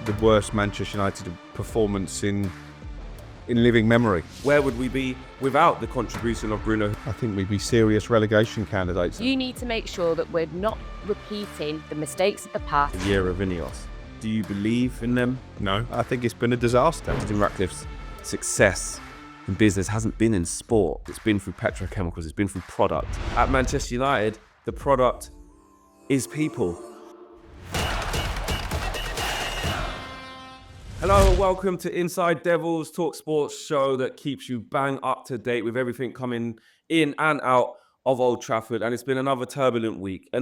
the worst Manchester United performance in living memory. Where would we be without the contribution of Bruno? I think we'd be serious relegation candidates. You need to make sure that we're not repeating the mistakes of the past. The year of INEOS. Do you believe in them? No, I think it's been a disaster. Jim Ratcliffe's success in business hasn't been in sport. It's been through petrochemicals, it's been through product. At Manchester United, the product is people. Hello, welcome to Inside Devils, talkSPORT show that keeps you bang up to date with everything coming in and out of Old Trafford. And it's been another turbulent week at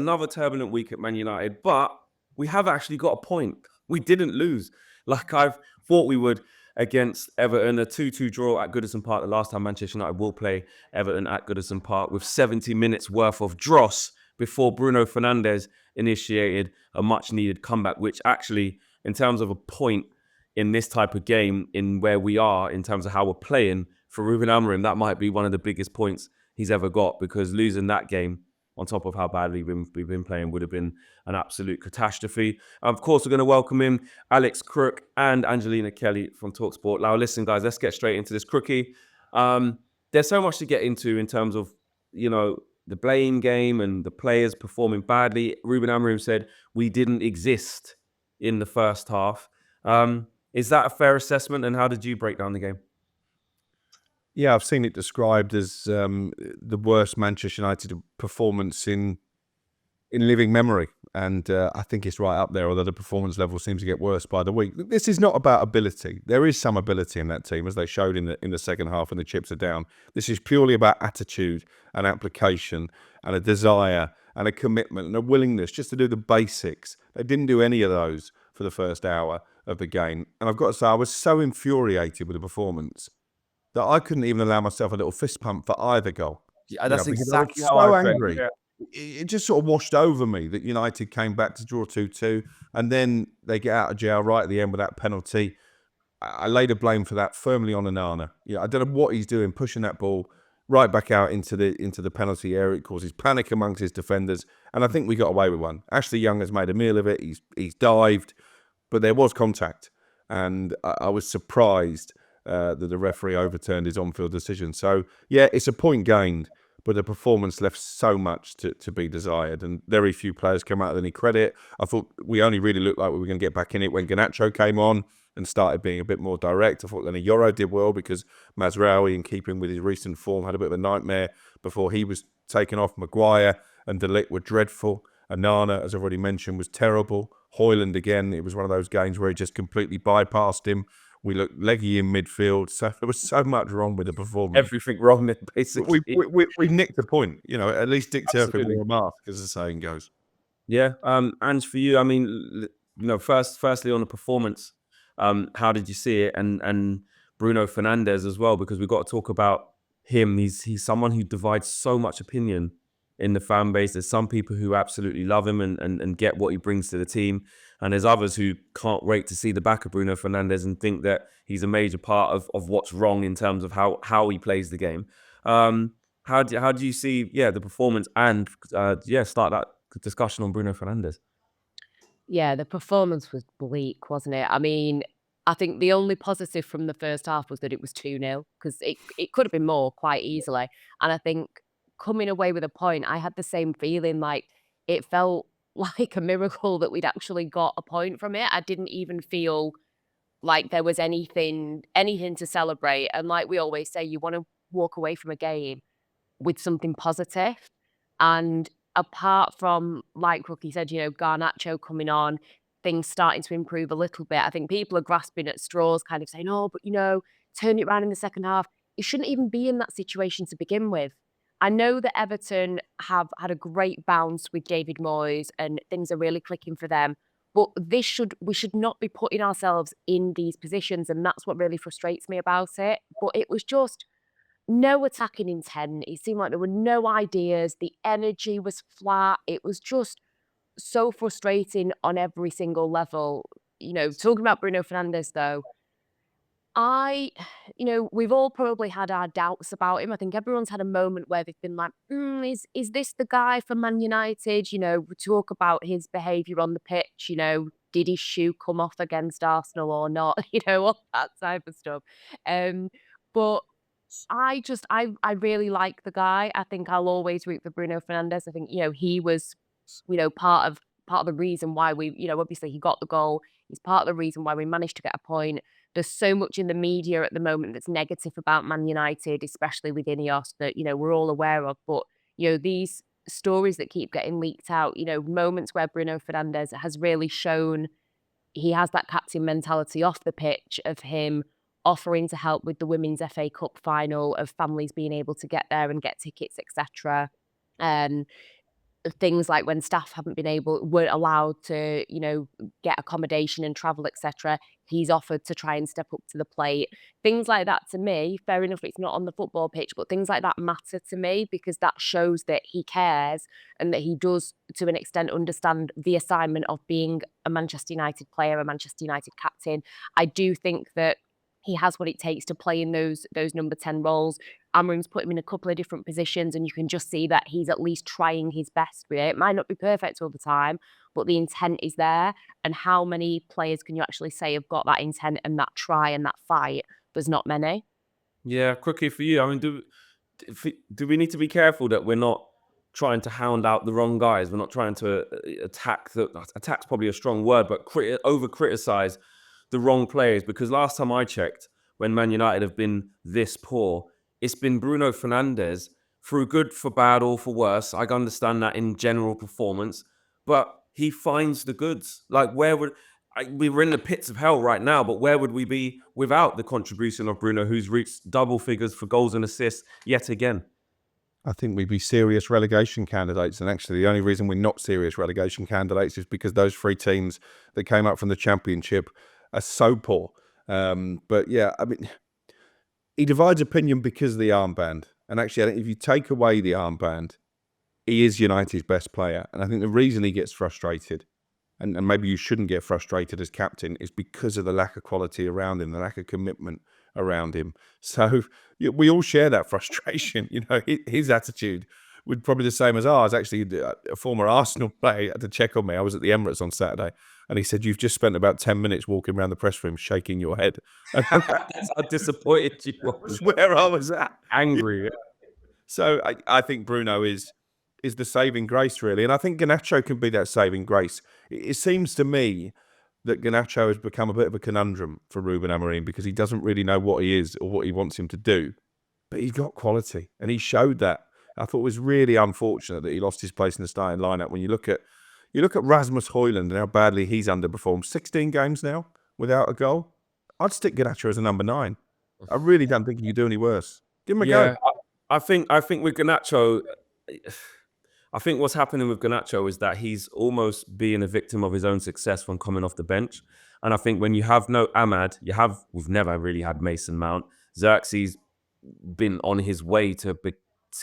Man United, but we have actually got a point. We didn't lose like I thought we would against Everton. A 2-2 draw at Goodison Park, the last time Manchester United will play Everton at Goodison Park, with 70 minutes worth of dross before Bruno Fernandes initiated a much needed comeback, which actually, in terms of a point, in this type of game, in where we are, in terms of how we're playing, for Ruben Amorim, that might be one of the biggest points he's ever got, because losing that game, on top of how badly we've been playing, would have been an absolute catastrophe. Of course, we're going to welcome in Alex Crook and Angelina Kelly from talkSPORT. Now, listen, guys, let's get straight into this. Crookie, there's so much to get into in terms of, you know, the blame game and the players performing badly. Ruben Amorim said we didn't exist in the first half. Is that a fair assessment, and how did you break down the game? Yeah, I've seen it described as the worst Manchester United performance in living memory, and I think it's right up there, although the performance level seems to get worse by the week. This is not about ability. There is some ability in that team, as they showed in the second half when the chips are down. This is purely about attitude and application and a desire and a commitment and a willingness just to do the basics. They didn't do any of those for the first hour of the game. And I've got to say, I was so infuriated with the performance that I couldn't even allow myself a little fist pump for either goal. Yeah, that's exactly how I was so angry. Yeah. It just sort of washed over me that United came back to draw 2-2, and then they get out of jail right at the end with that penalty. I laid the blame for that firmly on Onana. Yeah, I don't know what he's doing, pushing that ball right back out into the penalty area. It causes panic amongst his defenders, and I think we got away with one. Ashley Young has made a meal of it. He's dived, but there was contact, and I was surprised that the referee overturned his on-field decision. So, yeah, it's a point gained, but the performance left so much to be desired, and very few players came out with any credit. I thought we only really looked like we were going to get back in it when Garnacho came on and started being a bit more direct. I thought Lenny Yoro did well, because Mazraoui, in keeping with his recent form, had a bit of a nightmare before he was taken off. Maguire and De Ligt were dreadful. Onana, as I've already mentioned, was terrible. Hoyland, again, it was one of those games where he just completely bypassed him. We looked leggy in midfield, so there was so much wrong with the performance. Everything wrong there, basically. We nicked the point. You know, at least Dick Turpin wore a mask, as the saying goes. Yeah, and for you, I mean, you know, firstly on the performance, how did you see it? And Bruno Fernandes as well, because we've got to talk about him. He's someone who divides so much opinion in the fan base. There's some people who absolutely love him and get what he brings to the team. And there's others who can't wait to see the back of Bruno Fernandes and think that he's a major part of what's wrong in terms of how he plays the game. How do you see, the performance and, start that discussion on Bruno Fernandes? Yeah, the performance was bleak, wasn't it? I mean, I think the only positive from the first half was that it was 2-0, because it could have been more quite easily. And I think coming away with a point, I had the same feeling, like it felt like a miracle that we'd actually got a point from it. I didn't even feel like there was anything to celebrate. And like we always say, you want to walk away from a game with something positive. And apart from, like Rookie said, you know, Garnacho coming on, things starting to improve a little bit, I think people are grasping at straws, kind of saying, oh, but, you know, turn it around in the second half. It shouldn't even be in that situation to begin with. I know that Everton have had a great bounce with David Moyes and things are really clicking for them, but we should not be putting ourselves in these positions, and that's what really frustrates me about it. But it was just no attacking intent. It seemed like there were no ideas. The energy was flat. It was just so frustrating on every single level. You know, talking about Bruno Fernandes, though, we've all probably had our doubts about him. I think everyone's had a moment where they've been like, is this the guy for Man United? You know, we talk about his behaviour on the pitch, you know, Did his shoe come off against Arsenal or not? You know, all that type of stuff. But I really like the guy. I think I'll always root for Bruno Fernandes. I think, he was, part of the reason why we, obviously he got the goal. He's part of the reason why we managed to get a point. There's so much in the media at the moment that's negative about Man United, especially with INEOS, that, we're all aware of. But, these stories that keep getting leaked out, moments where Bruno Fernandes has really shown he has that captain mentality off the pitch, of him offering to help with the Women's FA Cup final, of families being able to get there and get tickets, etc. Things like when staff weren't allowed to, get accommodation and travel, etc. He's offered to try and step up to the plate. Things like that, to me, fair enough, it's not on the football pitch, but things like that matter to me, because that shows that he cares and that he does, to an extent, understand the assignment of being a Manchester United player, a Manchester United captain. I do think that he has what it takes to play in those number 10 roles. Amorim's put him in a couple of different positions, and you can just see that he's at least trying his best with it. It might not be perfect all the time, but the intent is there. And how many players can you actually say have got that intent and that try and that fight? There's not many. Yeah, Crookie, for you, I mean, do we need to be careful that we're not trying to hound out the wrong guys? We're not trying to attack's probably a strong word, but over criticize the wrong players, because last time I checked, when Man United have been this poor, it's been Bruno Fernandes, through good, for bad, or for worse. I understand that in general performance, but he finds the goods. Like, we were in the pits of hell right now, but where would we be without the contribution of Bruno, who's reached double figures for goals and assists yet again? I think we'd be serious relegation candidates. And actually, the only reason we're not serious relegation candidates is because those 3 teams that came up from the Championship are so poor. But yeah, I mean, he divides opinion because of the armband. And actually, I think if you take away the armband, he is United's best player. And I think the reason he gets frustrated, and maybe you shouldn't get frustrated as captain, is because of the lack of quality around him, the lack of commitment around him. So we all share that frustration. His attitude would probably the same as ours. Actually, a former Arsenal player had to check on me. I was at the Emirates on Saturday, and he said, "You've just spent about 10 minutes walking around the press room shaking your head." That's how disappointed you was. Where I was at. Angry. So I think Bruno is the saving grace, really. And I think Garnacho can be that saving grace. It seems to me that Garnacho has become a bit of a conundrum for Ruben Amorim, because he doesn't really know what he is or what he wants him to do. But he's got quality, and he showed that. I thought it was really unfortunate that he lost his place in the starting lineup. When you look at Rasmus Højlund and how badly he's underperformed, 16 games now without a goal. I'd stick Garnacho as a number 9. I really don't think he could do any worse. Give him a go. I think with Garnacho, I think what's happening with Garnacho is that he's almost being a victim of his own success when coming off the bench. And I think when you have no Ahmad, we've never really had Mason Mount. Xerxes been on his way to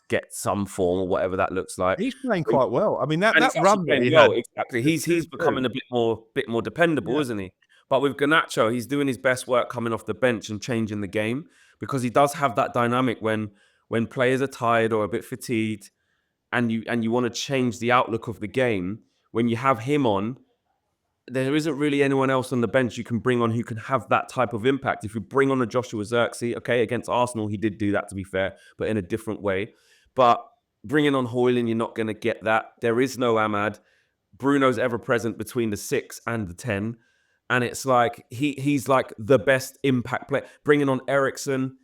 get some form, or whatever that looks like. He's playing quite well. I mean, that he's run that he well, had, exactly. He's becoming a bit more dependable, isn't he? But with Garnacho, he's doing his best work coming off the bench and changing the game, because he does have that dynamic when players are tired or a bit fatigued, and you want to change the outlook of the game. When you have him on, there isn't really anyone else on the bench you can bring on who can have that type of impact. If you bring on a Joshua Zirkzee, okay, against Arsenal, he did do that, to be fair, but in a different way. But bringing on Højlund, you're not going to get that. There is no Ahmad. Bruno's ever present between the 6 and the 10. And it's like, he's like the best impact player. Bringing on Eriksen,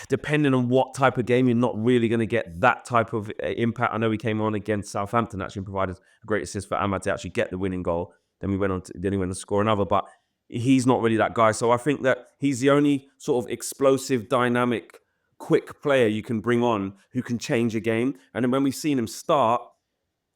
depending on what type of game, you're not really going to get that type of impact. I know he came on against Southampton, actually, and provided a great assist for Ahmad to actually get the winning goal. Then he went on to score another, but he's not really that guy. So I think that he's the only sort of explosive, dynamic, quick player you can bring on who can change a game. And then when we've seen him start,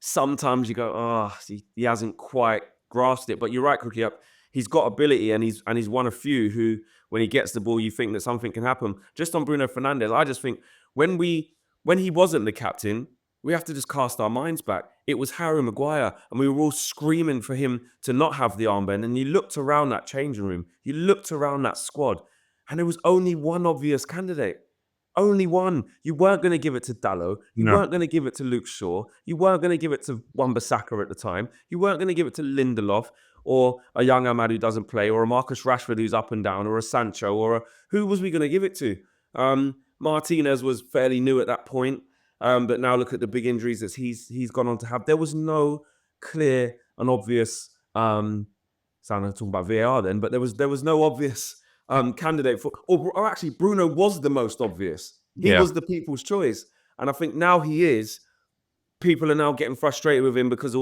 sometimes you go, oh, he hasn't quite grasped it. But you're right, Crookie. He's got ability, and he's one of few who, when he gets the ball, you think that something can happen. Just on Bruno Fernandes, I just think when he wasn't the captain, we have to just cast our minds back. It was Harry Maguire, and we were all screaming for him to not have the armband. And you looked around that changing room, you looked around that squad, and there was only one obvious candidate. Only one. You weren't going to give it to Dalot. You weren't going to give it to Luke Shaw. You weren't going to give it to Wan-Bissaka at the time. You weren't going to give it to Lindelof. or a young Ahmad who doesn't play, or a Marcus Rashford who's up and down, or a Sancho, who was we going to give it to? Martinez was fairly new at that point, but now look at the big injuries that he's gone on to have. There was no clear and obvious. Sounded talking about VAR then, but there was no obvious candidate for, or actually Bruno was the most obvious. He was the people's choice, and I think now he is. People are now getting frustrated with him because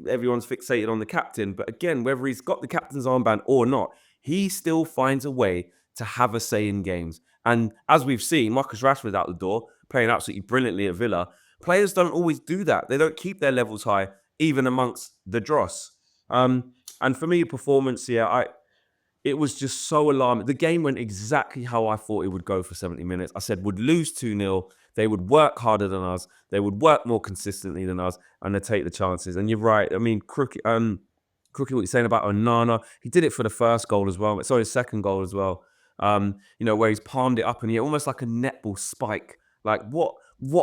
everyone's fixated on the captain. But again, whether he's got the captain's armband or not, he still finds a way to have a say in games. And as we've seen, Marcus Rashford out the door, playing absolutely brilliantly at Villa. Players don't always do that. They don't keep their levels high, even amongst the dross. And for me, performance, it was just so alarming. The game went exactly how I thought it would go for 70 minutes. I said would lose 2-0. They would work harder than us. They would work more consistently than us, and they take the chances. And you're right. I mean, Crook, what you're saying about Onana, he did it for the first goal as well. Sorry, his second goal as well. Where he's palmed it up in the air, almost like a netball spike. Like, what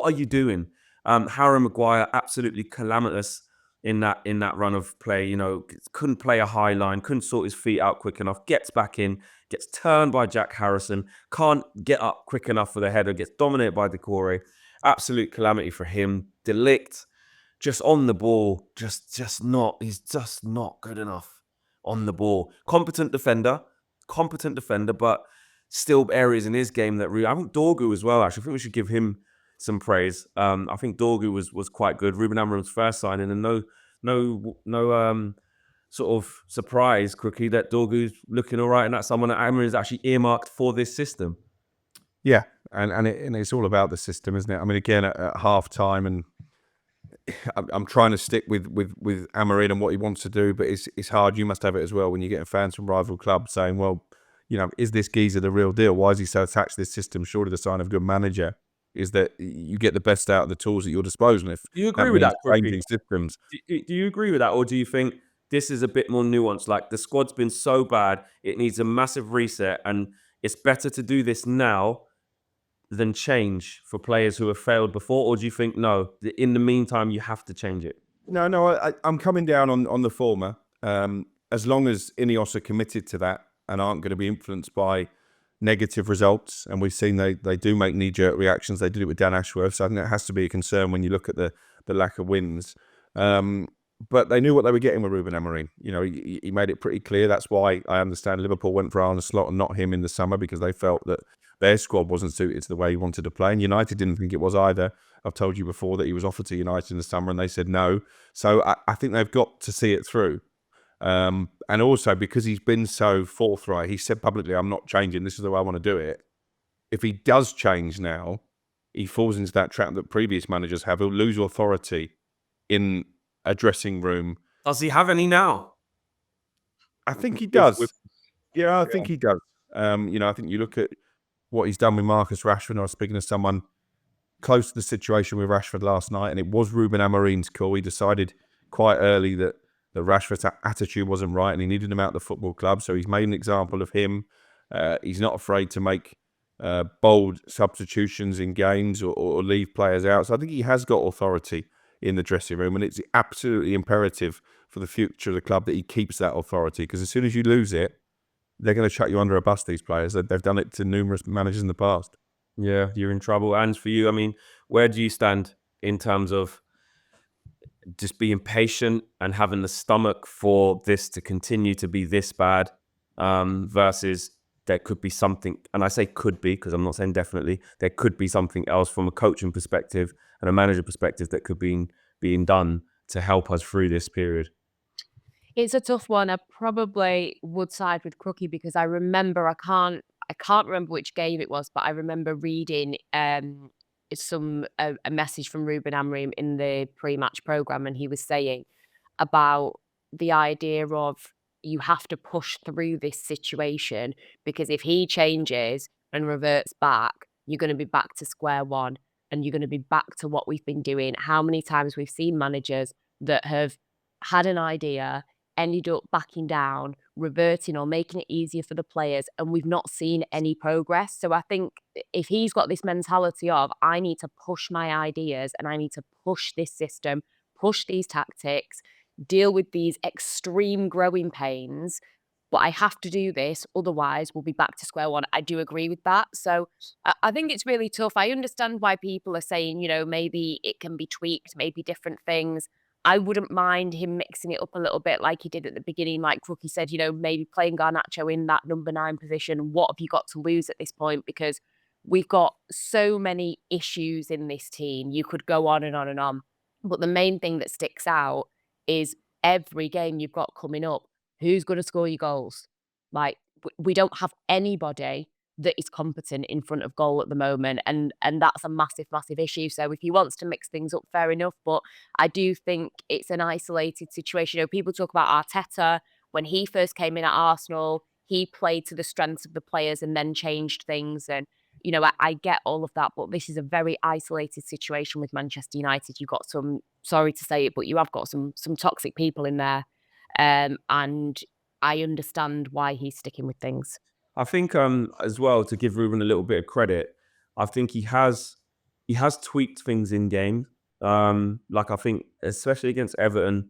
are you doing? Harry Maguire, absolutely calamitous in that run of play. Couldn't play a high line, couldn't sort his feet out quick enough, gets back in, gets turned by Jack Harrison, can't get up quick enough for the header, gets dominated by Decore. Absolute calamity for him. De Ligt, just on the ball, he's just not good enough on the ball. Competent defender, but still areas in his game that I think Dorgu as well, actually. I think we should give him some praise. I think Dorgu was quite good. Ruben Amorim's first signing, and no sort of surprise, Crookie, that Dorgu's looking all right, and that's someone that Amorim's actually earmarked for this system. Yeah, and it's all about the system, isn't it? I mean, again, at half time, and I'm trying to stick with Amorim and what he wants to do, but it's hard. You must have it as well when you're getting fans from rival clubs saying, well, is this geezer the real deal? Why is he so attached to this system? Surely the sign of a good manager is that you get the best out of the tools at your disposal. If do you agree with that, changing systems. Do you agree with that, or do you think this is a bit more nuanced? Like, the squad's been so bad, it needs a massive reset, and it's better to do this now than change for players who have failed before? Or do you think, no, in the meantime, you have to change it? No, I'm coming down on the former. As long as INEOS are committed to that and aren't going to be influenced by negative results, and we've seen they do make knee-jerk reactions. They did it with Dan Ashworth, so I think that has to be a concern when you look at the lack of wins. But they knew what they were getting with Ruben Amorim. He made it pretty clear. That's why I understand Liverpool went for Arne Slot and not him in the summer, because they felt that their squad wasn't suited to the way he wanted to play. And United didn't think it was either. I've told you before that he was offered to United in the summer and they said no. So I think they've got to see it through. And also, because he's been so forthright, he said publicly, I'm not changing. This is the way I want to do it. If he does change now, he falls into that trap that previous managers have. He'll lose authority in a dressing room. Does he have any now? I think he does. I think he does. I think you look at what he's done with Marcus Rashford. I was speaking to someone close to the situation with Rashford last night, and it was Ruben Amorim's call. He decided quite early that Rashford's attitude wasn't right and he needed him out of the football club. So he's made an example of him. He's not afraid to make bold substitutions in games or leave players out. So I think he has got authority in the dressing room, and it's absolutely imperative for the future of the club that he keeps that authority, because as soon as you lose it, they're going to chuck you under a bus, these players. They've done it to numerous managers in the past. Yeah, you're in trouble. And for you, I mean, where do you stand in terms of just being patient and having the stomach for this to continue to be this bad, versus there could be something, and I say could be because I'm not saying definitely, there could be something else from a coaching perspective and a manager perspective that could be being done to help us through this period? It's a tough one. I probably would side with Crookie, because I remember, I can't remember which game it was, but I remember reading a message from Ruben Amorim in the pre-match programme, and he was saying about the idea of you have to push through this situation, because if he changes and reverts back, you're going to be back to square one, and you're going to be back to what we've been doing. How many times we've seen managers that have had an idea, ended up backing down, reverting, or making it easier for the players, and we've not seen any progress. So I think if he's got this mentality of, I need to push my ideas and I need to push this system, push these tactics, deal with these extreme growing pains, but I have to do this, otherwise we'll be back to square one. I do agree with that. So I think it's really tough. I understand why people are saying, maybe it can be tweaked, maybe different things. I wouldn't mind him mixing it up a little bit like he did at the beginning, like Crook said, maybe playing Garnacho in that number 9 position. What have you got to lose at this point? Because we've got so many issues in this team. You could go on and on and on. But the main thing that sticks out is every game you've got coming up, who's going to score your goals? Like, we don't have anybody that is competent in front of goal at the moment, and that's a massive, massive issue. So if he wants to mix things up, fair enough, but I do think it's an isolated situation. People talk about Arteta. When he first came in at Arsenal, he played to the strengths of the players and then changed things, and I get all of that, but this is a very isolated situation with Manchester United. You've got some, sorry to say it, but you have got some toxic people in there, and I understand why he's sticking with things. I think as well, to give Ruben a little bit of credit, I think he has tweaked things in game. Like I think especially against Everton,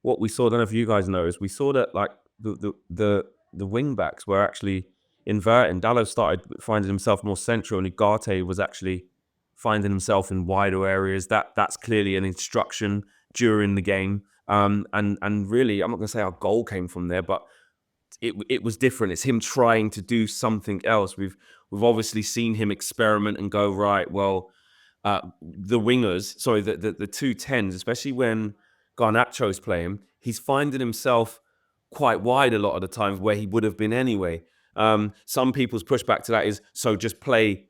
what we saw, I don't know if you guys noticed, we saw that like the wing backs were actually inverting. Dalot started finding himself more central, and Ugarte was actually finding himself in wider areas. That's clearly an instruction during the game. And really, I'm not going to say our goal came from there, but it was different. It's him trying to do something else. We've obviously seen him experiment and go, right, well, the wingers, sorry, the 2 10s, especially when Garnacho's playing, he's finding himself quite wide a lot of the times where he would have been anyway. Some people's pushback to that is, so just play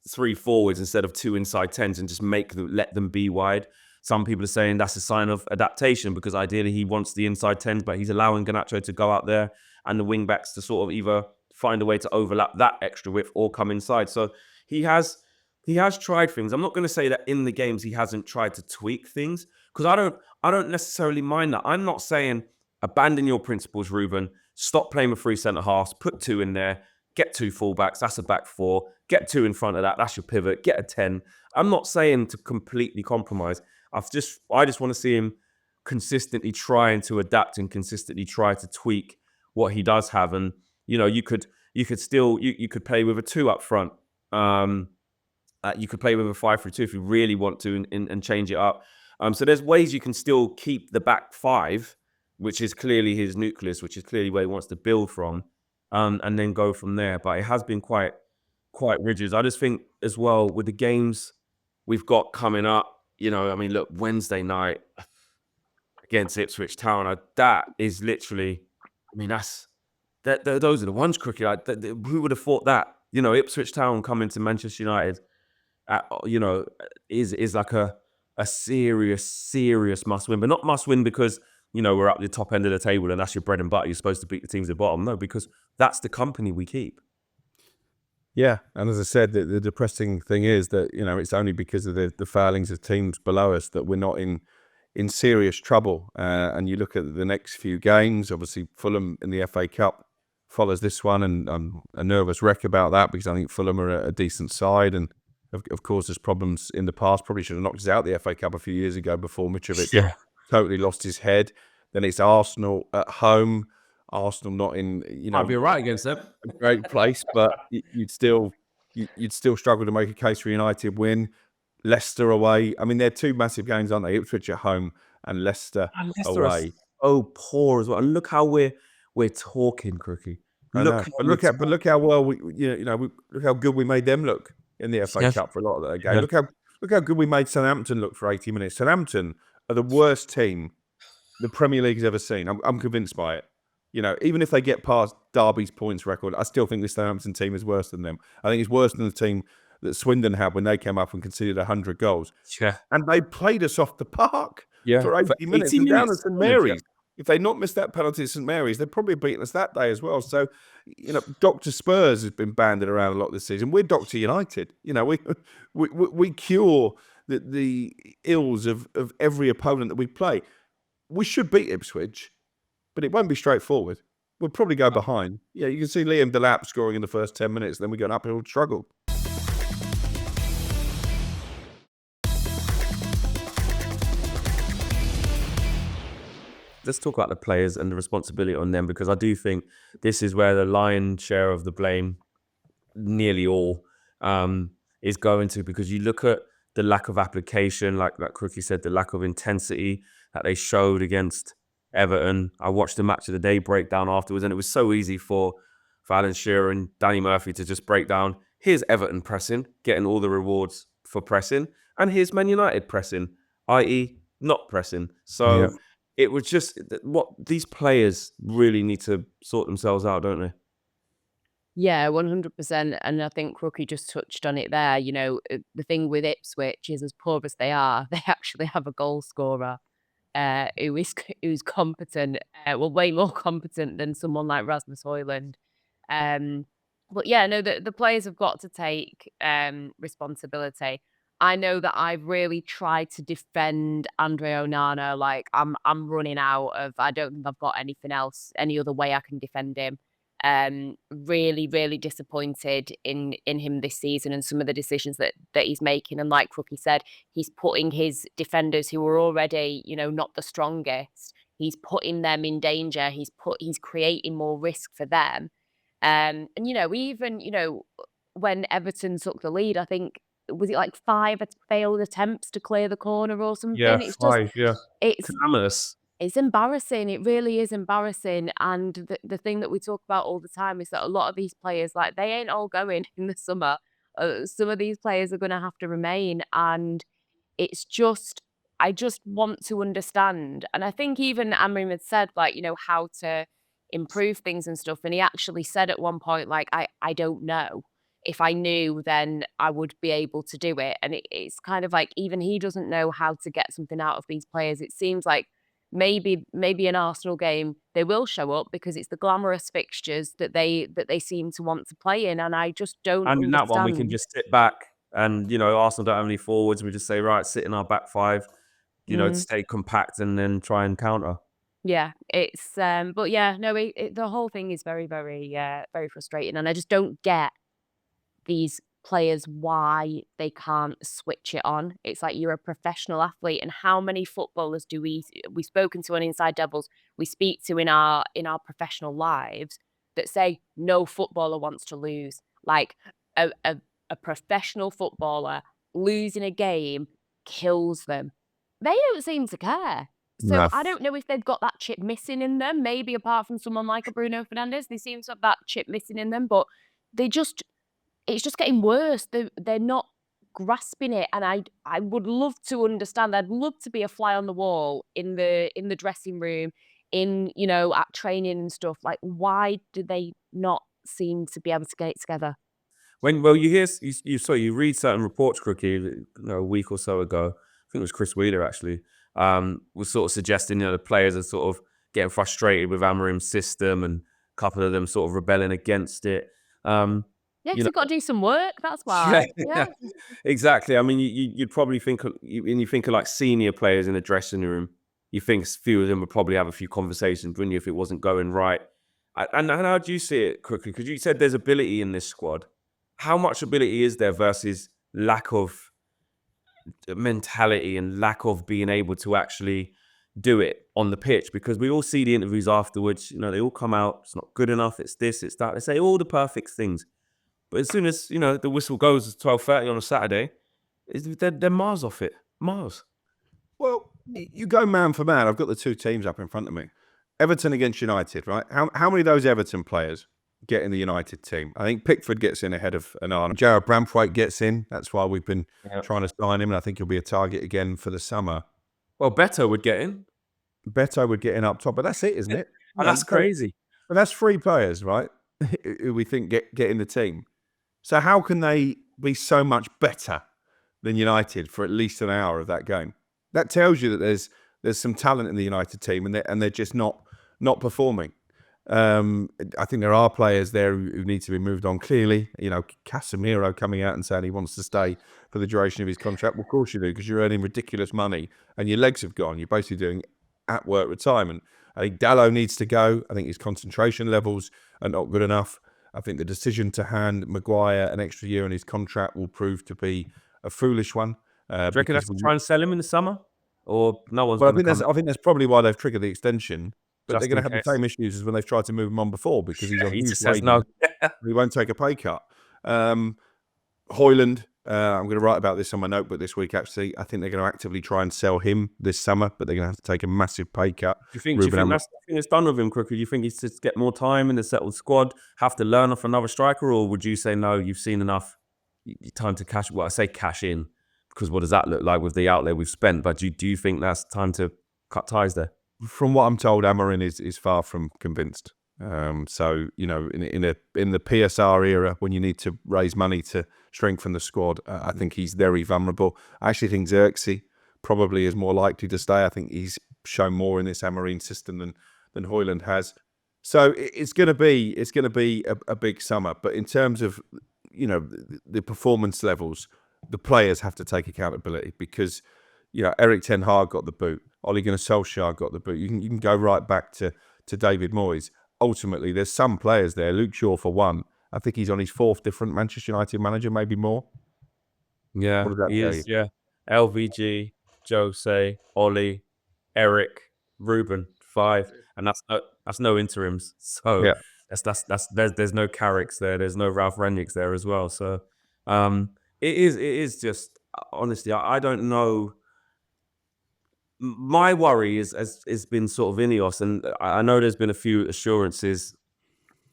3 forwards instead of 2 inside 10s and just let them be wide. Some people are saying that's a sign of adaptation, because ideally he wants the inside 10s, but he's allowing Garnacho to go out there and the wing backs to sort of either find a way to overlap that extra width or come inside. So he has tried things. I'm not going to say that in the games he hasn't tried to tweak things, because I don't necessarily mind that. I'm not saying abandon your principles, Ruben. Stop playing with 3 centre halves. Put 2 in there. Get 2 fullbacks. That's a back 4. Get 2 in front of that. That's your pivot. Get a 10. I'm not saying to completely compromise. I just want to see him consistently trying to adapt and consistently try to tweak what he does have. And you could play with a 2 up front. You could play with a 5-3-2 if you really want to, and change it up. So there's ways you can still keep the back 5, which is clearly his nucleus, which is clearly where he wants to build from, and then go from there. But it has been quite rigid. I just think as well with the games we've got coming up, look, Wednesday night against Ipswich Town, that is literally, those are the ones, Crooked. Who would have thought that? Ipswich Town coming to Manchester United, is like a serious must win, but not must win because we're up the top end of the table and that's your bread and butter. You're supposed to beat the teams at the bottom. No, because that's the company we keep. Yeah, and as I said, the depressing thing is that it's only because of the failings of teams below us that we're not in serious trouble. And you look at the next few games. Obviously, Fulham in the FA Cup follows this one, and I'm a nervous wreck about that because I think Fulham are a decent side, and of course there's problems in the past. Probably should have knocked us out the FA Cup a few years ago before Mitrovic totally lost his head. Then it's Arsenal at home. Arsenal not in Might be right against them. a great place, but you'd still struggle to make a case for United win. Leicester away. I mean, they're 2 massive games, aren't they? Ipswich at home and Leicester away. Poor as well. And look how we're talking, Crookie. Look how well look how good we made them look in the FA Cup for a lot of that game. Yeah. Look how good we made Southampton look for 80 minutes. Southampton are the worst team the Premier League has ever seen. I'm convinced by it. Even if they get past Derby's points record, I still think this Southampton team is worse than them. I think it's worse than the team that Swindon had when they came up and conceded 100 goals. Yeah. And they played us off the park for 80 minutes. 80 And down at minutes. St Mary's. If they'd not missed that penalty at St Mary's, they'd probably beaten us that day as well. So, Dr. Spurs has been banded around a lot this season. We're Dr. United. We cure the ills of every opponent that we play. We should beat Ipswich, but it won't be straightforward. We'll probably go behind. Yeah, you can see Liam Delap scoring in the first 10 minutes, then we go an uphill struggle. let's talk about the players and the responsibility on them, because I do think this is where the lion's share of the blame, nearly all, is going to, because you look at the lack of application, like Crookie said, the lack of intensity that they showed against Everton. I watched the match of the day breakdown afterwards, and it was so easy for Alan Shearer and Danny Murphy to just break down, here's Everton pressing, getting all the rewards for pressing, and here's Man United pressing, i.e. not pressing. So it was just what these players really need to sort themselves out, don't they? Yeah, 100%. And I think Crookie just touched on it there. You know, the thing with Ipswich is, as poor as they are, they actually have a goal scorer who's competent, well, way more competent than someone like Rasmus Højlund. But yeah, no, the players have got to take responsibility. I know that I've really tried to defend Andre Onana. Like I'm running out of. I don't think I've got anything else, any other way I can defend him. Really, really disappointed in him this season and some of the decisions that he's making. And like Crookie said, he's putting his defenders, who are already, you know, not the strongest, he's putting them in danger. He's creating more risk for them. And you know, even, you know, when Everton took the lead, I think, was it like 5 failed attempts to clear the corner or Yeah, something? It's just, 5, yeah. it's Calamitous. it's embarrassing. It really is embarrassing. And the thing that we talk about all the time is that a lot of these players, like, they ain't all going in the summer. Some of these players are going to have to remain. And it's just, I just want to understand. And I think even Amrim had said, like, you know, how to improve things and stuff. And he actually said at one point, like, I don't know. If I knew, then I would be able to do it. And it's kind of like, even he doesn't know how to get something out of these players. It seems like maybe an Arsenal game they will show up because it's the glamorous fixtures that they seem to want to play in, and I just don't And in that one, we can understand. just sit back and, you know, Arsenal don't have any forwards. We just say, right, sit in our back five, you know, stay compact and then try and counter. Yeah, it's but yeah, no, the whole thing is very, very, very frustrating, and I just don't get these players why they can't switch it on. It's like, you're a professional athlete, and how many footballers do we've spoken to on Inside Devils, we speak to in our professional lives, that say no footballer wants to lose. Like a professional footballer losing a game kills them. They don't seem to care. So No. I don't know if they've got that chip missing in them. Maybe apart from someone like a Bruno Fernandes, they seem to have that chip missing in them, but they just it's just getting worse. They're not grasping it, and I would love to understand. I'd love to be a fly on the wall in the dressing room, you know, at training and stuff. Like, why do they not seem to be able to get it together? Well, you hear, you read certain reports, Crookie, you know, a week or so ago. I think it was Chris Wheeler actually, was sort of suggesting, you know, the players are sort of getting frustrated with Amarim's system, and a couple of them sort of rebelling against it. Yeah, You 'cause know, you've got to do some work. That's yeah, why. Yeah. exactly. I mean, you'd probably think, when you think of like senior players in the dressing room, you think a few of them would probably have a few conversations, wouldn't you, if it wasn't going right? And how do you see it, Crookie? Because you said there's ability in this squad. How much ability is there versus lack of mentality and lack of being able to actually do it on the pitch? Because we all see the interviews afterwards, you know, they all come out, it's not good enough, it's this, it's that. They say all the perfect things. But as soon as, you know, the whistle goes at 12:30 on a Saturday, they're miles off it. Miles. Well, you go man for man. I've got the two teams up in front of me. Everton against United, right? How many of those Everton players get in the United team? I think Pickford gets in ahead of Onana. Jared Braithwaite gets in. That's why we've been trying to sign him, and I think he'll be a target again for the summer. Well, Beto would get in. Beto would get in up top, but that's it, isn't it? And that's crazy. But that's 3 players, right? Who we think get in the team. So how can they be so much better than United for at least an hour of that game? That tells you that there's some talent in the United team, and they're just not performing. I think there are players there who need to be moved on. Clearly, you know, Casemiro coming out and saying he wants to stay for the duration of his contract. Well, of course you do, because you're earning ridiculous money and your legs have gone. You're basically doing at work retirement. I think Dalot needs to go. I think his concentration levels are not good enough. I think the decision to hand Maguire an extra year on his contract will prove to be a foolish one. Do you reckon that's to try and sell him in the summer? or no one's Well, going to come I think that's probably why they've triggered the extension. But they're just going to in have the case? same issues as when they've tried to move him on before because he's on He huge just says no. wages. He won't take a pay cut. Hoyland, I'm going to write about this on my notebook this week, actually. I think they're going to actively try and sell him this summer, but they're going to have to take a massive pay cut. Do you think it's done with him, Crook? Do you think he's just get more time in the settled squad, have to learn off another striker, or would you say no, you've seen enough, time to cash? Well, I say cash in because what does that look like with the outlay we've spent? But do you think that's time to cut ties there? From what I'm told, Amorim is far from convinced. So in the PSR era, when you need to raise money to strengthen the squad, I think he's very vulnerable. I actually think Xerxes probably is more likely to stay. I think he's shown more in this Amorim system than Hoyland has. So it's going to be a big summer. But in terms of the performance levels, the players have to take accountability because Eric Ten Hag got the boot. Ole Gunnar Solskjaer got the boot. You can go right back to David Moyes. Ultimately, there's some players there. Luke Shaw, for one, I think he's on his 4th different Manchester United manager, maybe more. Yeah, What does that he tell is. you? Yeah, LVG, Jose, Ollie, Eric, Ruben, 5, and that's no interims. So Yeah. there's no Carricks there. There's no Ralph Rangnicks there as well. So it is just honestly, I don't know. My worry has been sort of INEOS, and I know there's been a few assurances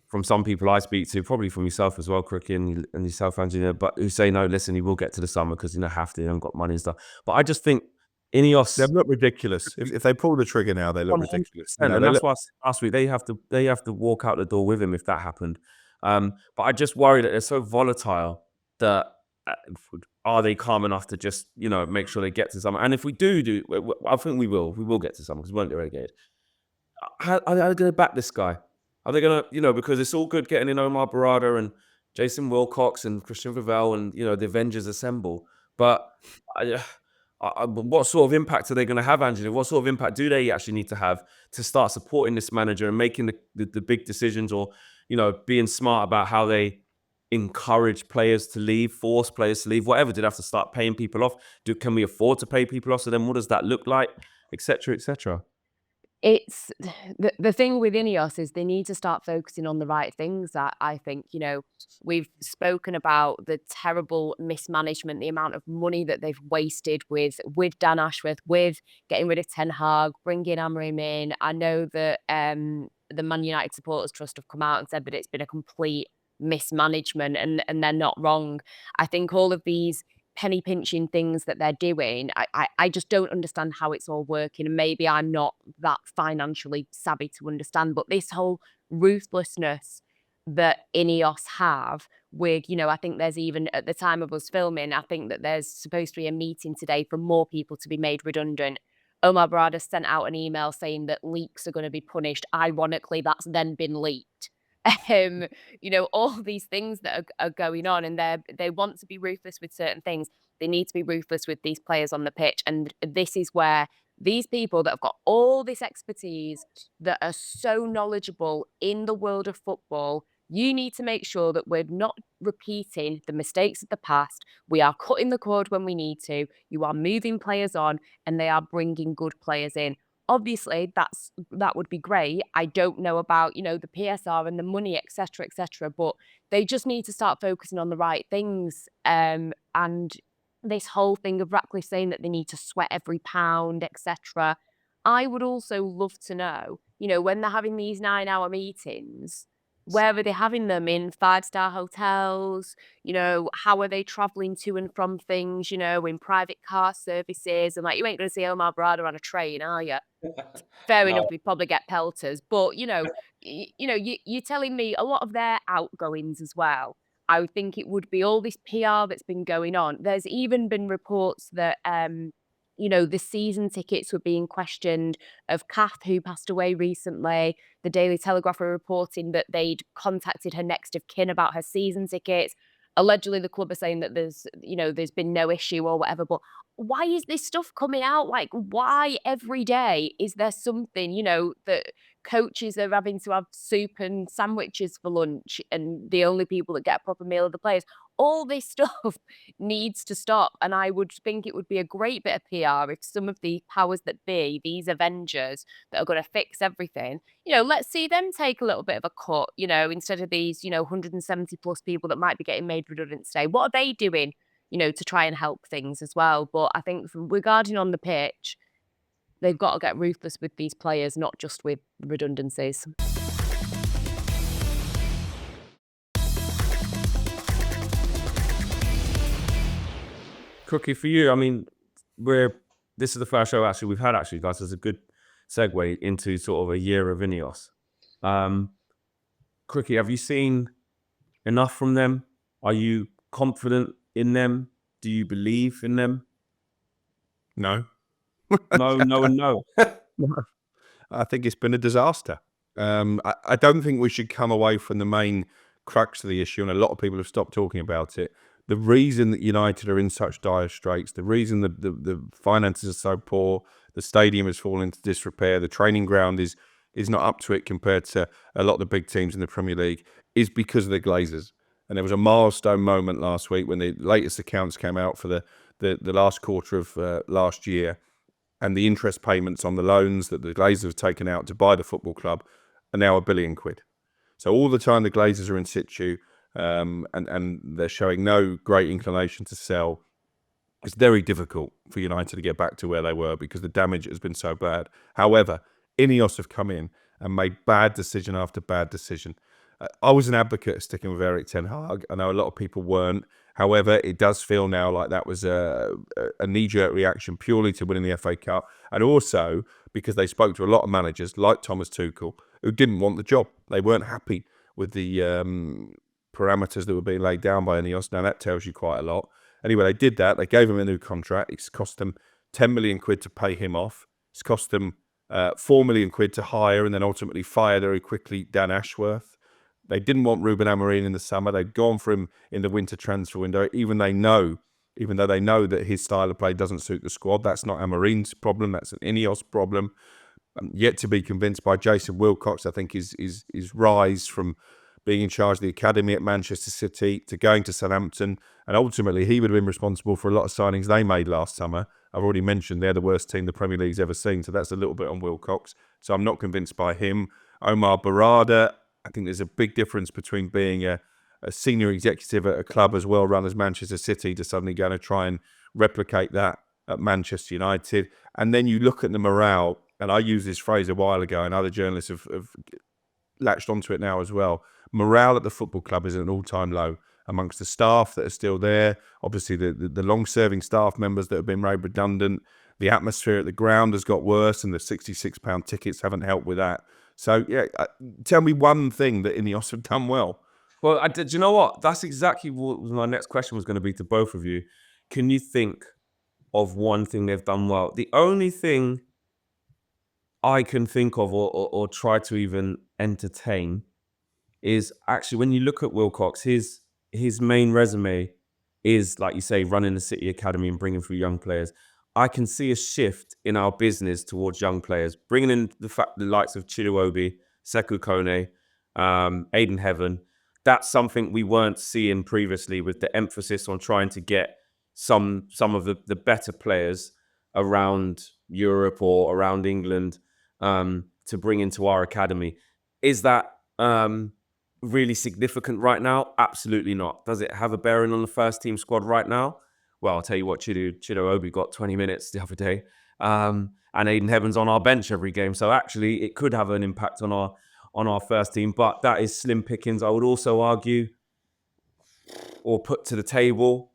from some people I speak to, probably from yourself as well, Crook, and yourself, Angelina, but who say, no, listen, he will get to the summer because, have to, they haven't got money and stuff. But I just think They INEOS, look ridiculous. If they pull the trigger now, they look ridiculous. 100%, and that's why last week they have to walk out the door with him if that happened. But I just worry that they're so volatile that are they calm enough to just make sure they get to summer? And if we do, I think we will get to summer because we won't get relegated. How are they going to back this guy? Are they going to, because it's all good getting in Omar Barada and Jason Wilcox and Christian Vivell and, the Avengers assemble. But what sort of impact are they going to have, Angela? What sort of impact do they actually need to have to start supporting this manager and making the big decisions or, being smart about how they encourage players to leave, force players to leave, whatever? Do they have to start paying people off? Can we afford to pay people off? So then what does that look like, et cetera, et cetera? It's the thing with INEOS is they need to start focusing on the right things. I think, we've spoken about the terrible mismanagement, the amount of money that they've wasted with Dan Ashworth, with getting rid of Ten Hag, bringing Amorim in. I know that the Man United Supporters Trust have come out and said that it's been a complete mismanagement, and they're not wrong. I think all of these penny pinching things that they're doing, I just don't understand how it's all working. And maybe I'm not that financially savvy to understand, but this whole ruthlessness that INEOS have with, I think there's even at the time of us filming, I think that there's supposed to be a meeting today for more people to be made redundant. Omar Barada sent out an email saying that leaks are going to be punished. Ironically, that's then been leaked. All these things that are going on, and they want to be ruthless with certain things. They need to be ruthless with these players on the pitch. And this is where these people that have got all this expertise, that are so knowledgeable in the world of football, you need to make sure that we're not repeating the mistakes of the past. We are cutting the cord when we need to. You are moving players on, and they are bringing good players in. Obviously, that would be great. I don't know about, the PSR and the money, etc., but they just need to start focusing on the right things. And this whole thing of Ratcliffe saying that they need to sweat every pound, etc. I would also love to know, when they're having these 9-hour meetings, where are they having them? In 5-star hotels? How are they traveling to and from things, in private car services? And you ain't going to see Omar Barada on a train, are you? Fair enough, we probably get pelters, but you're telling me a lot of their outgoings as well. I would think it would be all this PR that's been going on. There's even been reports that the season tickets were being questioned of Kath, who passed away recently. The Daily Telegraph are reporting that they'd contacted her next of kin about her season tickets. Allegedly, the club are saying that there's been no issue or whatever, but why is this stuff coming out? Why every day is there something, that coaches are having to have soup and sandwiches for lunch and the only people that get a proper meal are the players? all this stuff needs to stop. And I would think it would be a great bit of PR if some of the powers that be, these Avengers that are going to fix everything, let's see them take a little bit of a cut, instead of these, 170 plus people that might be getting made redundant today. What are they doing, to try and help things as well? But I think regarding on the pitch, they've got to get ruthless with these players, not just with redundancies. Crookie, for you, I mean, this is the first show actually we've had, actually, guys. There's a good segue into sort of a year of INEOS. Crookie, have you seen enough from them? Are you confident in them? Do you believe in them? No. No, no, and no. I think it's been a disaster. I don't think we should come away from the main crux of the issue, and a lot of people have stopped talking about it. The reason that United are in such dire straits, the reason the finances are so poor, the stadium has fallen into disrepair, the training ground is not up to it compared to a lot of the big teams in the Premier League, is because of the Glazers. And there was a milestone moment last week when the latest accounts came out for the last quarter of last year, and the interest payments on the loans that the Glazers have taken out to buy the football club are now £1 billion. So all the time the Glazers are in situ, and they're showing no great inclination to sell. It's very difficult for United to get back to where they were because the damage has been so bad. However, INEOS have come in and made bad decision after bad decision. I was an advocate of sticking with Erik ten Hag. I know a lot of people weren't. However, it does feel now like that was a knee-jerk reaction purely to winning the FA Cup, and also because they spoke to a lot of managers like Thomas Tuchel who didn't want the job. They weren't happy with the parameters that were being laid down by INEOS. Now that tells you quite a lot. Anyway, they did that. They gave him a new contract. It's cost them £10 million to pay him off. It's cost them £4 million to hire and then ultimately fire very quickly Dan Ashworth. They didn't want Ruben Amorim in the summer. They'd gone for him in the winter transfer window, even though they know that his style of play doesn't suit the squad. That's not Amorim's problem. That's an INEOS problem. I'm yet to be convinced by Jason Wilcox. I think his rise from being in charge of the academy at Manchester City to going to Southampton, and ultimately he would have been responsible for a lot of signings they made last summer. I've already mentioned they're the worst team the Premier League's ever seen, so that's a little bit on Wilcox. So I'm not convinced by him. Omar Barada, I think there's a big difference between being a senior executive at a club as well run as Manchester City to suddenly going to try and replicate that at Manchester United. And then you look at the morale, and I used this phrase a while ago, and other journalists have latched onto it now as well. Morale at the football club is at an all-time low amongst the staff that are still there. Obviously, the long-serving staff members that have been made redundant. The atmosphere at the ground has got worse, and the £66 tickets haven't helped with that. So, yeah, tell me one thing that INEOS have done well. Well, do you know what? That's exactly what my next question was going to be to both of you. Can you think of one thing they've done well? The only thing I can think of or try to even entertain is actually when you look at Wilcox, his main resume is, like you say, running the City Academy and bringing through young players. I can see a shift in our business towards young players, bringing in the likes of Chiluobi, Sekou Kone, Aiden Heaven. That's something we weren't seeing previously, with the emphasis on trying to get some of the better players around Europe or around England to bring into our academy. Is that really significant right now? Absolutely not. Does it have a bearing on the first team squad right now? Well, I'll tell you what, Chiluobi got 20 minutes the other day, and Aiden Heaven's on our bench every game. So actually, it could have an impact on our first team, but that is slim pickings. I would also argue, or put to the table,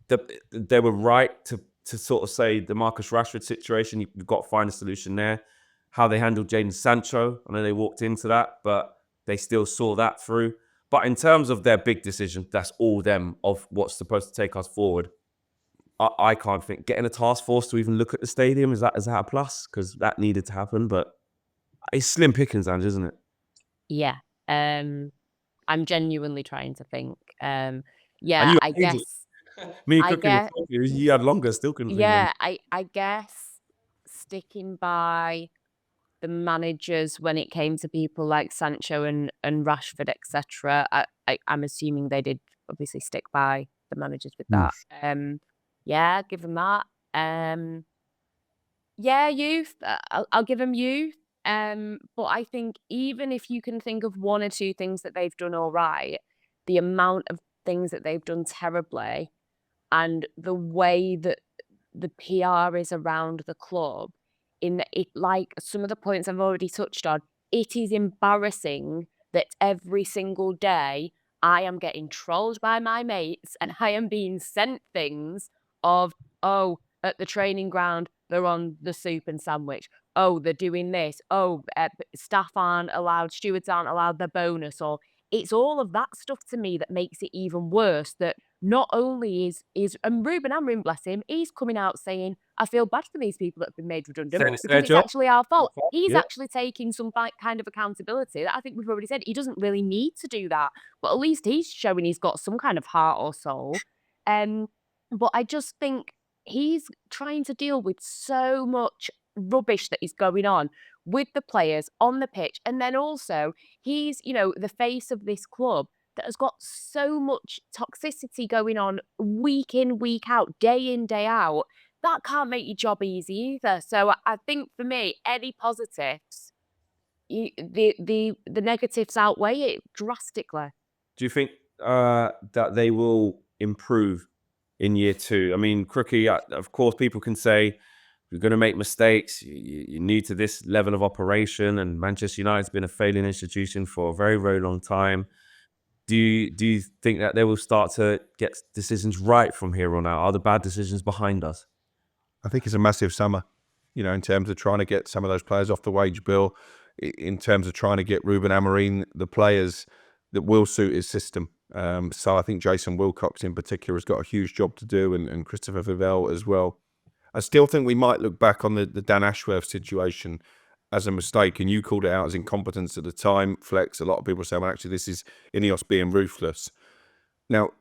that they were right to sort of say the Marcus Rashford situation. You've got to find a solution there. How they handled Jadon Sancho, I know they walked into that, but they still saw that through. But in terms of their big decision, that's all them of what's supposed to take us forward. I can't think. Getting a task force to even look at the stadium, is that a plus? Because that needed to happen, but it's slim pickings, Ange, isn't it? Yeah. I'm genuinely trying to think. And Yeah, you I had ages. guess. Me and I Cookie get. you had longer, still couldn't think of Yeah, I guess sticking by the managers when it came to people like Sancho and Rashford, etc. I'm assuming they did obviously stick by the managers with that. Yeah, give them that. Yeah, youth. I'll give them youth. But I think even if you can think of one or two things that they've done all right, the amount of things that they've done terribly and the way that the PR is around the club, in that it, like some of the points I've already touched on, it is embarrassing that every single day I am getting trolled by my mates and I am being sent things of, oh, at the training ground, they're on the soup and sandwich. Oh, they're doing this. Oh, staff aren't allowed, stewards aren't allowed their bonus. Or it's all of that stuff to me that makes it even worse. That not only is and Ruben Amorim, bless him, he's coming out saying, I feel bad for these people that have been made redundant Saying it's because their it's job. actually our fault. Fault, He's yeah. actually taking some kind of accountability that I think we've already said. He doesn't really need to do that, but at least he's showing he's got some kind of heart or soul. But I just think he's trying to deal with so much rubbish that is going on with the players on the pitch. And then also, he's, the face of this club that has got so much toxicity going on week in, week out, day in, day out. That can't make your job easy either. So I think for me, any positives, the negatives outweigh it drastically. Do you think that they will improve in year 2? I mean, Crookie, of course, people can say you're going to make mistakes. You're new to this level of operation, and Manchester United's been a failing institution for a very, very long time. Do you think that they will start to get decisions right from here on out? Are the bad decisions behind us? I think it's a massive summer, in terms of trying to get some of those players off the wage bill, in terms of trying to get Ruben Amorim the players that will suit his system. So I think Jason Wilcox in particular has got a huge job to do, and Christopher Vivell as well. I still think we might look back on the Dan Ashworth situation as a mistake, and you called it out as incompetence at the time, Flex. A lot of people say, well, actually, this is INEOS being ruthless. Now,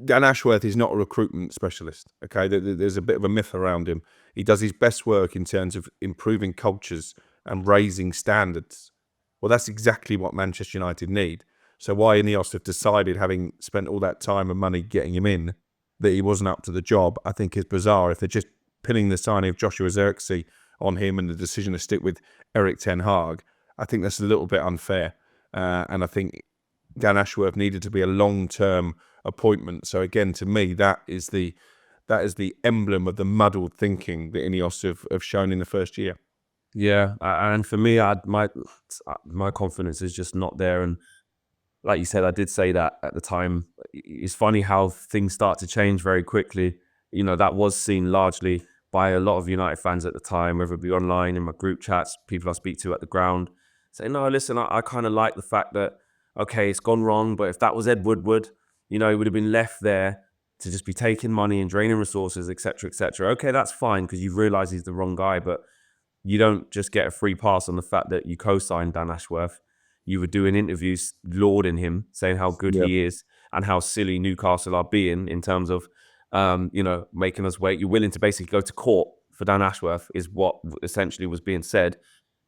Dan Ashworth is not a recruitment specialist, okay? There's a bit of a myth around him. He does his best work in terms of improving cultures and raising standards. Well, that's exactly what Manchester United need. So why INEOS have decided, having spent all that time and money getting him in, that he wasn't up to the job, I think is bizarre. If they're just pinning the signing of Joshua Zirkzee on him and the decision to stick with Erik ten Hag, I think that's a little bit unfair. And I think Dan Ashworth needed to be a long-term appointment. So again, to me, that is the emblem of the muddled thinking that INEOS have shown in the first year. Yeah, and for me, my confidence is just not there. And like you said, I did say that at the time. It's funny how things start to change very quickly. That was seen largely by a lot of United fans at the time, whether it be online, in my group chats, people I speak to at the ground, saying, no, listen, I kind of like the fact that, okay, it's gone wrong, but if that was Ed Woodward, he would have been left there to just be taking money and draining resources, etc., etc. Okay, that's fine because you've realised he's the wrong guy, but you don't just get a free pass on the fact that you co-signed Dan Ashworth. You were doing interviews lauding him, saying how good he is and how silly Newcastle are being in terms of, making us wait. You're willing to basically go to court for Dan Ashworth is what essentially was being said,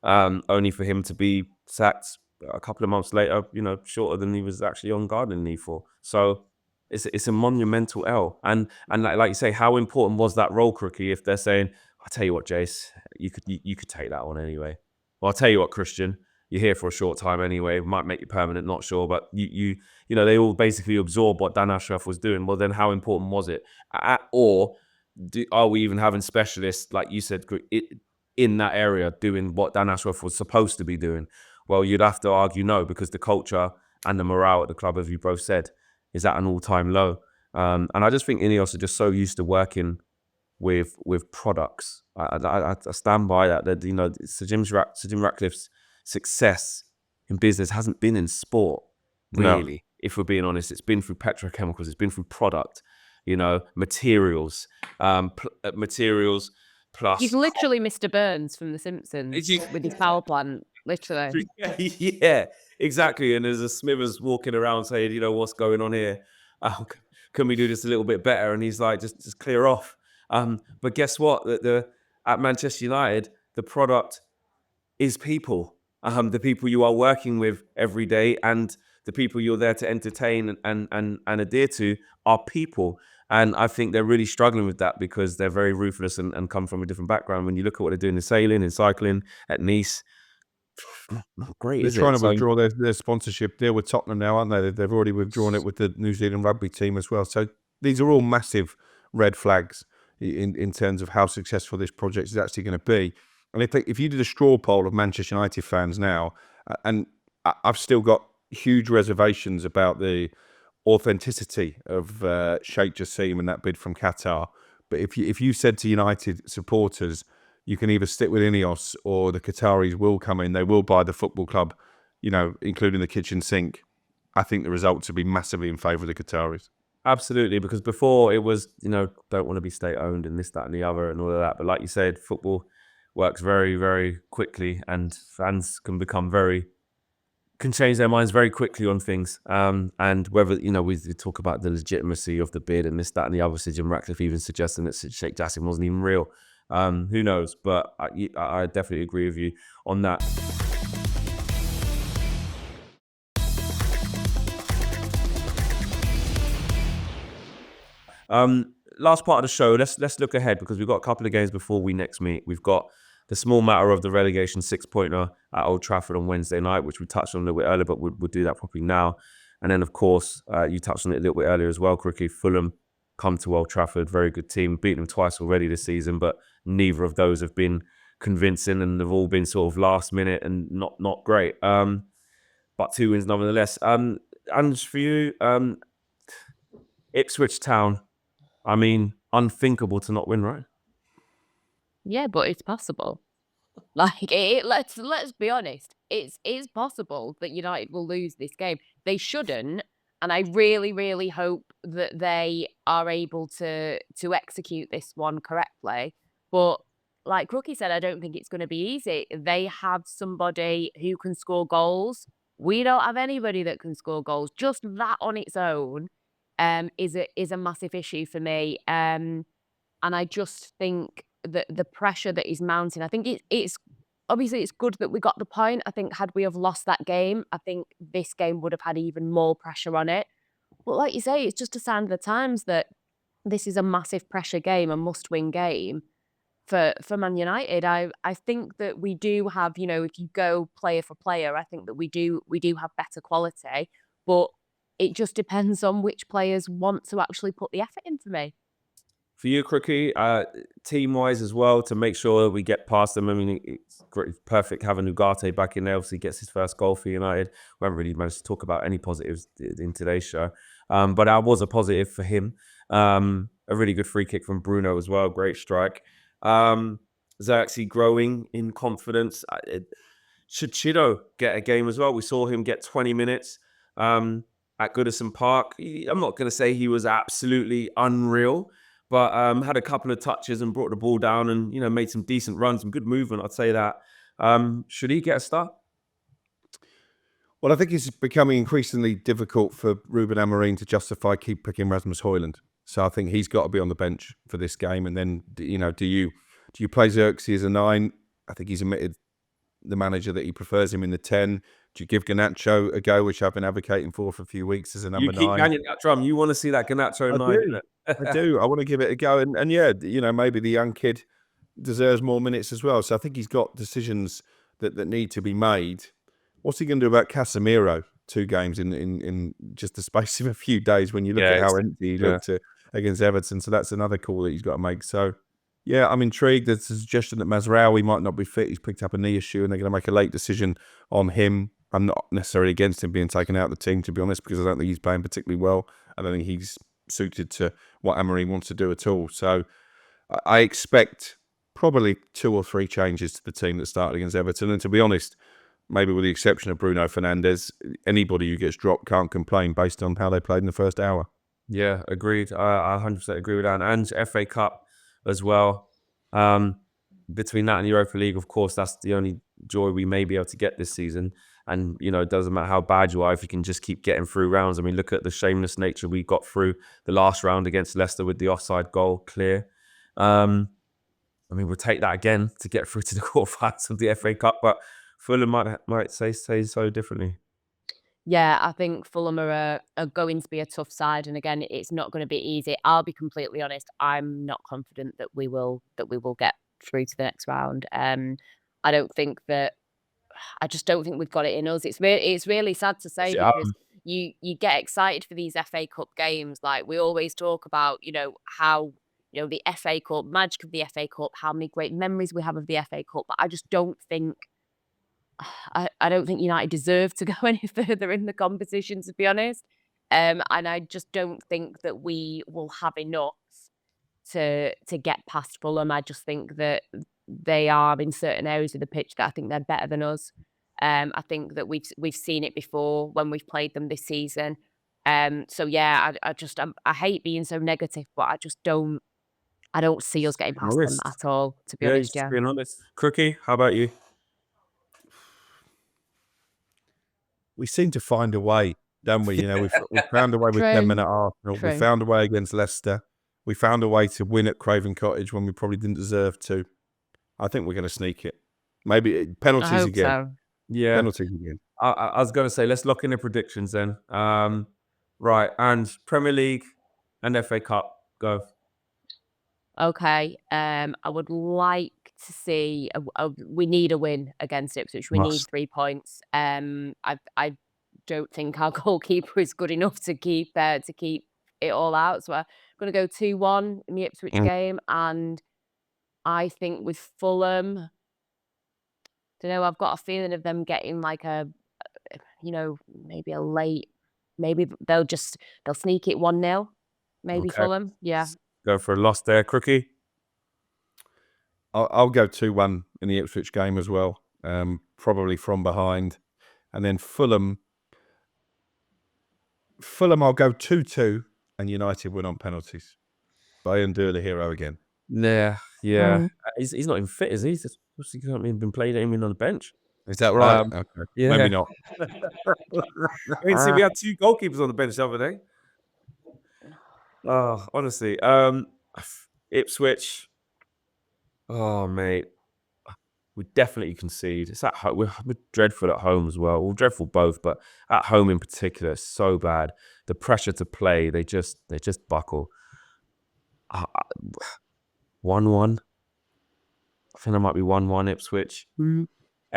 only for him to be sacked a couple of months later, shorter than he was actually on gardening leave for. So it's a monumental L. And like you say, how important was that role, Crookie, if they're saying, I'll tell you what, Jace, you could take that one anyway. Well, I'll tell you what, Christian, you're here for a short time anyway. Might make you permanent, not sure. But they all basically absorb what Dan Ashworth was doing. Well, then how important was it? Or are we even having specialists, like you said, in that area doing what Dan Ashworth was supposed to be doing? Well, you'd have to argue no, because the culture and the morale at the club, as you both said, is at an all-time low. And I just think INEOS are just so used to working with products. I stand by that. That Sir Jim Ratcliffe's success in business hasn't been in sport, really. No. If we're being honest, it's been through petrochemicals, it's been through product, materials, materials plus. He's literally Mr. Burns from The Simpsons with his power plant, literally. Yeah, exactly. And there's a Smithers walking around saying, what's going on here? Can we do this a little bit better? And he's like, just clear off. But guess what? At Manchester United, the product is people. The people you are working with every day, and the people you're there to entertain and adhere to are people. And I think they're really struggling with that because they're very ruthless and come from a different background. When you look at what they're doing in sailing, in cycling, at Nice, not great, They're is trying it? to So withdraw their sponsorship deal with Tottenham now, aren't they? They've already withdrawn it with the New Zealand rugby team as well. So these are all massive red flags in terms of how successful this project is actually going to be. And if you did a straw poll of Manchester United fans now, and I've still got huge reservations about the authenticity of Sheikh Jassim and that bid from Qatar. But if you said to United supporters, you can either stick with INEOS or the Qataris will come in, they will buy the football club, including the kitchen sink, I think the results would be massively in favour of the Qataris. absolutely, because before it was, don't want to be state owned and this, that, and the other and all of that. But like you said, football works very, very quickly, and fans can change their minds very quickly on things. And whether, we talk about the legitimacy of the bid and this, that, and the other, Sir Jim Ratcliffe even suggesting that Sheikh Jassim wasn't even real. Who knows? But I definitely agree with you on that. Last part of the show, let's look ahead because we've got a couple of games before we next meet. We've got the small matter of the relegation 6-pointer at Old Trafford on Wednesday night, which we touched on a little bit earlier, but we'll do that properly now. And then, of course, you touched on it a little bit earlier as well, Crookie. Fulham come to Old Trafford, very good team, beaten them twice already this season, but neither of those have been convincing, and they've all been sort of last minute and not great. But 2 wins nonetheless. And for you, Ipswich Town. I mean, unthinkable to not win, right? Yeah, but it's possible. Like, let's be honest. It's possible that United will lose this game. They shouldn't, and I really, really hope that they are able to execute this one correctly. But like Rookie said, I don't think it's going to be easy. They have somebody who can score goals. We don't have anybody that can score goals. Just that on its own, is a massive issue for me. And I just think that the pressure that is mounting, I think it's obviously it's good that we got the point. I think had we have lost that game, I think this game would have had even more pressure on it. But like you say, it's just a sign of the times that this is a massive pressure game, a must-win game for Man United. I think that we do have, if you go player for player, I think that we do have better quality, but it just depends on which players want to actually put the effort in for me. For you, Crookie, team-wise as well, to make sure we get past them. I mean, it's great, perfect having Ugarte back in there. Obviously, gets his first goal for United. We haven't really managed to talk about any positives in today's show, but that was a positive for him. A really good free kick from Bruno as well. Great strike. Xerxes growing in confidence. Should Chido get a game as well? We saw him get 20 minutes at Goodison Park. I'm not going to say he was absolutely unreal, but had a couple of touches and brought the ball down and, made some decent runs, some good movement, I'd say that. Should he get a start? Well, I think it's becoming increasingly difficult for Ruben Amorim to justify keep picking Rasmus Højlund. So I think he's got to be on the bench for this game. And then, do you play Xerxes as a 9? I think he's admitted the manager that he prefers him in the 10. Do you give Garnacho a go, which I've been advocating for a few weeks as a number 9? You keep banging that drum. You want to see that Garnacho 9. I do. I want to give it a go. And yeah, maybe the young kid deserves more minutes as well. So I think he's got decisions that need to be made. What's he going to do about Casemiro? 2 games in just the space of a few days when you look at how empty he looked against Everton. So that's another call that he's got to make. So yeah, I'm intrigued. There's a suggestion that Mazraoui might not be fit. He's picked up a knee issue and they're going to make a late decision on him. I'm not necessarily against him being taken out of the team, to be honest, because I don't think he's playing particularly well. I don't think he's suited to what Amorim wants to do at all. So I expect probably 2 or 3 changes to the team that started against Everton. And to be honest, maybe with the exception of Bruno Fernandes, anybody who gets dropped can't complain based on how they played in the first hour. Yeah, agreed. I 100% agree with that. And FA Cup as well. Between that and Europa League, of course, that's the only joy we may be able to get this season. And, it doesn't matter how bad you are if you can just keep getting through rounds. I mean, look at the shameless nature we got through the last round against Leicester with the offside goal clear. I mean, we'll take that again to get through to the quarterfinals of the FA Cup, but Fulham might say so differently. Yeah, I think Fulham are going to be a tough side, and again, it's not going to be easy. I'll be completely honest. I'm not confident that we will get through to the next round. I don't think that. I just don't think we've got it in us. It's really sad to say Yeah, because you get excited for these FA Cup games. Like we always talk about, how the FA Cup, magic of the FA Cup, how many great memories we have of the FA Cup. But I just don't think. I don't think United deserve to go any further in the competition, to be honest. And I just don't think that we will have enough to get past Fulham. I just think that they are in certain areas of the pitch that I think they're better than us. I think that we've seen it before when we've played them this season. So yeah, I hate being so negative, but I don't see us getting past them honest. at all, to be Yeah, honest. just Yeah. being honest. Crookie, how about you? We seem to find a way, don't we? We found a way with 10 True. men at Arsenal. We True. found a way against Leicester. We found a way to win at Craven Cottage when we probably didn't deserve to. I think we're going to sneak it. Maybe I penalties hope again. so. Yeah, Penalties again. I was going to say, let's lock in the predictions then. Right, and Premier League and FA Cup, go. Okay. I would like to see. We need a win against Ipswich. We need Must. 3 points. I don't think our goalkeeper is good enough to keep it all out. So I'm going to go 2-1 in the Ipswich game, and I think with Fulham, I've got a feeling of them getting like maybe a late. Maybe they'll sneak it 1-0. Maybe Okay. Fulham. Yeah. Go for a loss there, Crookie. I'll go 2-1 in the Ipswich game as well, probably from behind. And then Fulham, I'll go 2-2 and United win on penalties. Bayern do the hero again. Yeah. He's not even fit, is he? He's not even been played even on the bench. Is that right? Um, Okay. Yeah. Maybe not. I mean, see, we had 2 goalkeepers on the bench the other day. Oh, honestly. Ipswich. Oh, mate. We definitely concede. It's at home. We're dreadful at home as well. We're dreadful both, but at home in particular, it's so bad. The pressure to play, they just buckle. 1-1. I think it might be 1-1 Ipswich.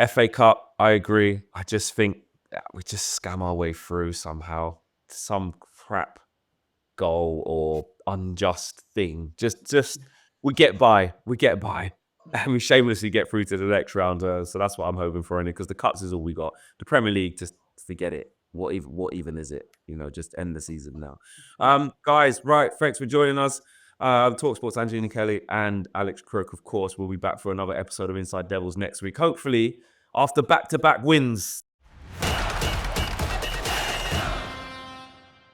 FA Cup, I agree. I just think we just scam our way through somehow. Some crap goal or unjust thing. Just we get by. And we shamelessly get through to the next round. So that's what I'm hoping for, because the cups is all we got. The Premier League, just forget it. What even is it? Just end the season now. Guys, right, thanks for joining us. talkSPORT's Angelina Kelly and Alex Crook, of course, will be back for another episode of Inside Devils next week. Hopefully, after back-to-back wins.